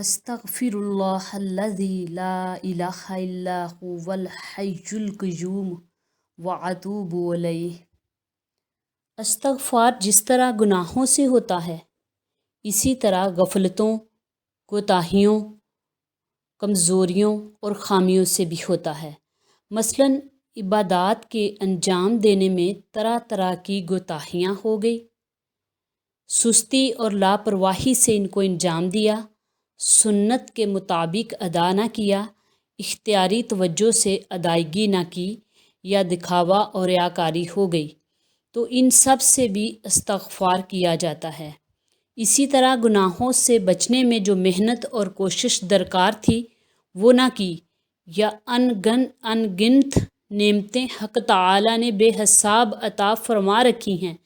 استغفر اللہ الذی لا الہ الا هو الحی القیوم واتوب الیہ۔ استغفار جس طرح گناہوں سے ہوتا ہے، اسی طرح غفلتوں، کوتاہیوں، کمزوریوں اور خامیوں سے بھی ہوتا ہے۔ مثلاً عبادات کے انجام دینے میں طرح طرح کی کوتاہیاں ہو گئی، سستی اور لاپرواہی سے ان کو انجام دیا، سنت کے مطابق ادا نہ کیا، اختیاری توجہ سے ادائیگی نہ کی، یا دکھاوا اور ریاکاری ہو گئی، تو ان سب سے بھی استغفار کیا جاتا ہے۔ اسی طرح گناہوں سے بچنے میں جو محنت اور کوشش درکار تھی وہ نہ کی، یا ان گنت نعمتیں حق تعالی نے بے حساب عطا فرما رکھی ہیں،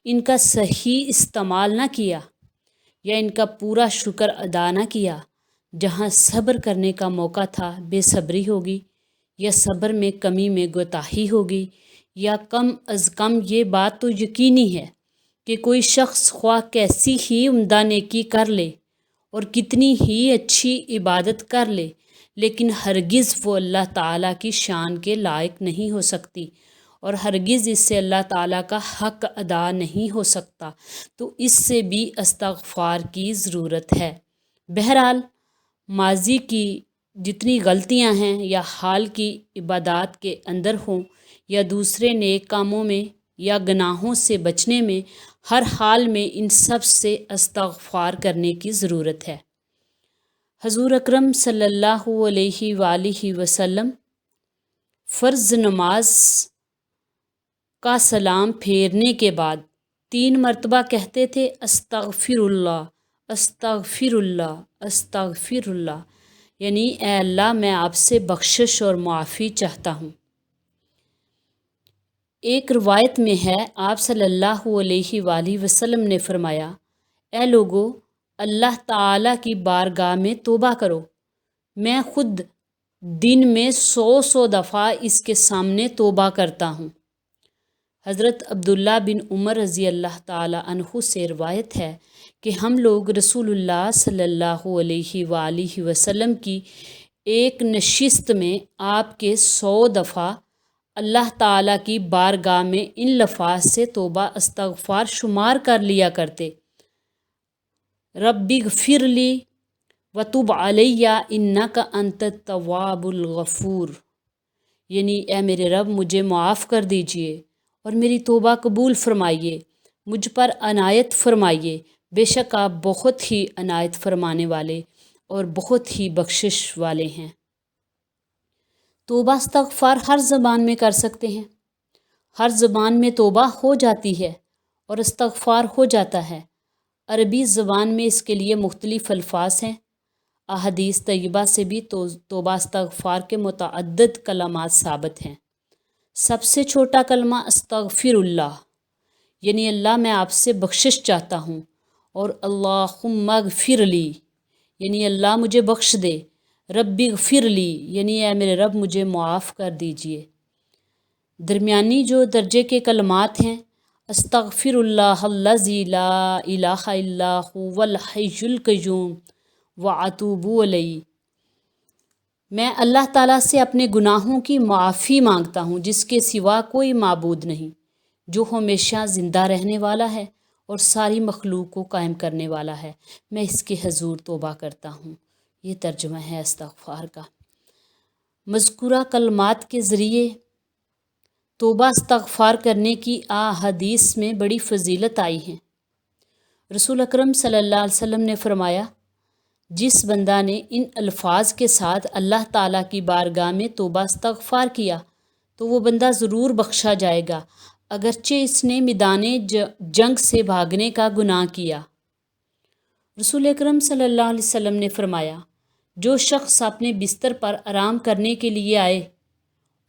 ان کا صحیح استعمال نہ کیا، یا ان کا پورا شکر ادا نہ کیا۔ جہاں صبر کرنے کا موقع تھا بے صبری ہوگی، یا صبر میں کمی میں کوتاہی ہوگی، یا کم از کم یہ بات تو یقینی ہے کہ کوئی شخص خواہ کیسی ہی عمدہ نیکی کر لے اور کتنی ہی اچھی عبادت کر لے، لیکن ہرگز وہ اللہ تعالیٰ کی شان کے لائق نہیں ہو سکتی، اور ہرگز اس سے اللہ تعالیٰ کا حق ادا نہیں ہو سکتا، تو اس سے بھی استغفار کی ضرورت ہے۔ بہرحال ماضی کی جتنی غلطیاں ہیں، یا حال کی عبادات کے اندر ہوں، یا دوسرے نیک کاموں میں، یا گناہوں سے بچنے میں، ہر حال میں ان سب سے استغفار کرنے کی ضرورت ہے۔ حضور اکرم صلی اللہ علیہ وآلہ وسلم فرض نماز کا سلام پھیرنے کے بعد 3 مرتبہ کہتے تھے استغفر اللہ، استغفر اللہ، استغفر اللہ، یعنی اے اللہ میں آپ سے بخشش اور معافی چاہتا ہوں۔ ایک روایت میں ہے آپ صلی اللہ علیہ وآلہ وسلم نے فرمایا، اے لوگو، اللہ تعالیٰ کی بارگاہ میں توبہ کرو، میں خود دن میں 100 دفعہ اس کے سامنے توبہ کرتا ہوں۔ حضرت عبداللہ بن عمر رضی اللہ تعالی عنہ سے روایت ہے کہ ہم لوگ رسول اللہ صلی اللہ علیہ وآلہ وسلم کی ایک نشست میں آپ کے 100 دفعہ اللہ تعالیٰ کی بارگاہ میں ان لفظ سے توبہ استغفار شمار کر لیا کرتے، رب اغفر لی وتب علیہ انک انت التواب الغفور، یعنی اے میرے رب مجھے معاف کر دیجئے اور میری توبہ قبول فرمائیے، مجھ پر عنایت فرمائیے، بے شک آپ بہت ہی عنایت فرمانے والے اور بہت ہی بخشش والے ہیں۔ توبہ استغفار ہر زبان میں کر سکتے ہیں، ہر زبان میں توبہ ہو جاتی ہے اور استغفار ہو جاتا ہے۔ عربی زبان میں اس کے لیے مختلف الفاظ ہیں۔ احادیث طیبہ سے بھی توبہ استغفار کے متعدد کلمات ثابت ہیں۔ سب سے چھوٹا کلمہ استغفر اللہ، یعنی اللہ میں آپ سے بخشش چاہتا ہوں، اور اللہم اغفر لی، یعنی اللہ مجھے بخش دے، رب اغفر لی، یعنی اے میرے رب مجھے معاف کر دیجئے۔ درمیانی جو درجے کے کلمات ہیں، استغفر اللہ الذی لا الہ الا هو الحی القیوم واتوب الیہ، میں اللہ تعالیٰ سے اپنے گناہوں کی معافی مانگتا ہوں جس کے سوا کوئی معبود نہیں، جو ہمیشہ زندہ رہنے والا ہے اور ساری مخلوق کو قائم کرنے والا ہے، میں اس کے حضور توبہ کرتا ہوں۔ یہ ترجمہ ہے استغفار کا۔ مذکورہ کلمات کے ذریعے توبہ استغفار کرنے کی احادیث میں بڑی فضیلت آئی ہے۔ رسول اکرم صلی اللہ علیہ وسلم نے فرمایا، جس بندہ نے ان الفاظ کے ساتھ اللہ تعالیٰ کی بارگاہ میں توبہ استغفار کیا تو وہ بندہ ضرور بخشا جائے گا، اگرچہ اس نے میدان جنگ سے بھاگنے کا گناہ کیا۔ رسول اکرم صلی اللہ علیہ وسلم نے فرمایا، جو شخص اپنے بستر پر آرام کرنے کے لیے آئے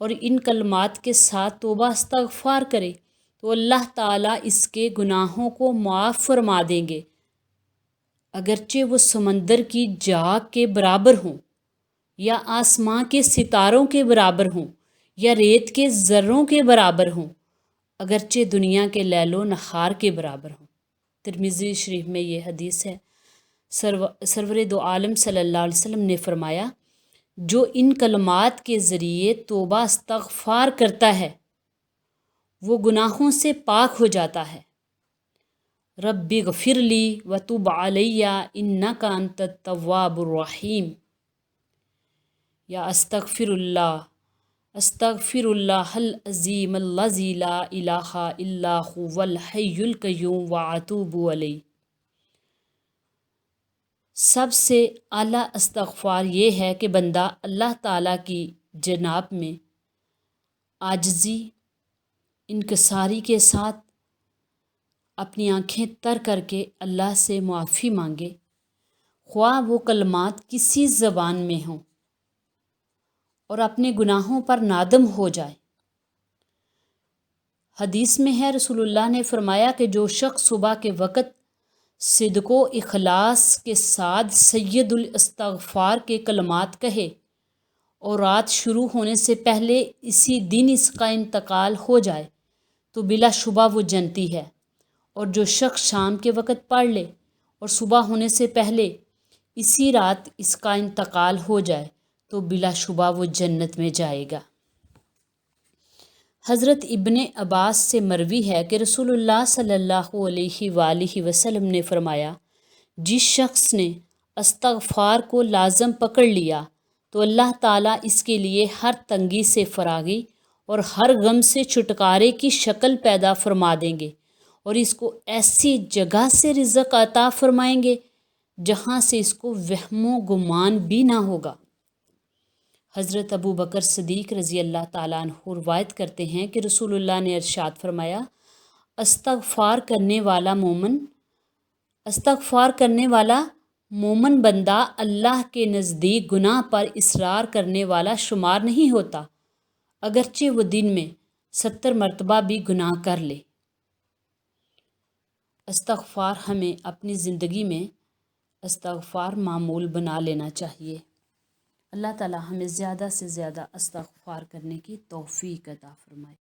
اور ان کلمات کے ساتھ توبہ استغفار کرے تو اللہ تعالیٰ اس کے گناہوں کو معاف فرما دیں گے، اگرچہ وہ سمندر کی جھاگ کے برابر ہوں، یا آسمان کے ستاروں کے برابر ہوں، یا ریت کے ذروں کے برابر ہوں، اگرچہ دنیا کے لیل و نہار کے برابر ہوں۔ ترمذی شریف میں یہ حدیث ہے۔ سرور دو عالم صلی اللہ علیہ وسلم نے فرمایا، جو ان کلمات کے ذریعے توبہ استغفار کرتا ہے وہ گناہوں سے پاک ہو جاتا ہے۔ رب اغفر لی وتب علی انک انت التواب الرحیم، یا استغفر اللہ العظیم الذی لا الہ الا هو الحی القیوم واتوب الیہ۔ سب سے اعلیٰ استغفار یہ ہے کہ بندہ اللہ تعالیٰ کی جناب میں عاجزی انکساری کے ساتھ اپنی آنکھیں تر کر کے اللہ سے معافی مانگے، خواہ وہ کلمات کسی زبان میں ہوں، اور اپنے گناہوں پر نادم ہو جائے۔ حدیث میں ہے، رسول اللہ نے فرمایا کہ جو شخص صبح کے وقت صدق و اخلاص کے ساتھ سید الاستغفار کے کلمات کہے اور رات شروع ہونے سے پہلے اسی دن اس کا انتقال ہو جائے تو بلا شبہ وہ جنتی ہے، اور جو شخص شام کے وقت پڑھ لے اور صبح ہونے سے پہلے اسی رات اس کا انتقال ہو جائے تو بلا شبہ وہ جنت میں جائے گا۔ حضرت ابن عباس سے مروی ہے کہ رسول اللہ صلی اللہ علیہ وآلہ وسلم نے فرمایا، جس شخص نے استغفار کو لازم پکڑ لیا تو اللہ تعالیٰ اس کے لیے ہر تنگی سے فراغی اور ہر غم سے چھٹکارے کی شکل پیدا فرما دیں گے، اور اس کو ایسی جگہ سے رزق عطا فرمائیں گے جہاں سے اس کو وہم و گمان بھی نہ ہوگا۔ حضرت ابو بکر صدیق رضی اللہ تعالیٰ عنہ روایت کرتے ہیں کہ رسول اللہ نے ارشاد فرمایا، استغفار کرنے والا مومن بندہ اللہ کے نزدیک گناہ پر اصرار کرنے والا شمار نہیں ہوتا، اگرچہ وہ دن میں 70 مرتبہ بھی گناہ کر لے۔ استغفار ہمیں اپنی زندگی میں استغفار معمول بنا لینا چاہیے۔ اللہ تعالیٰ ہمیں زیادہ سے زیادہ استغفار کرنے کی توفیق عطا فرمائے۔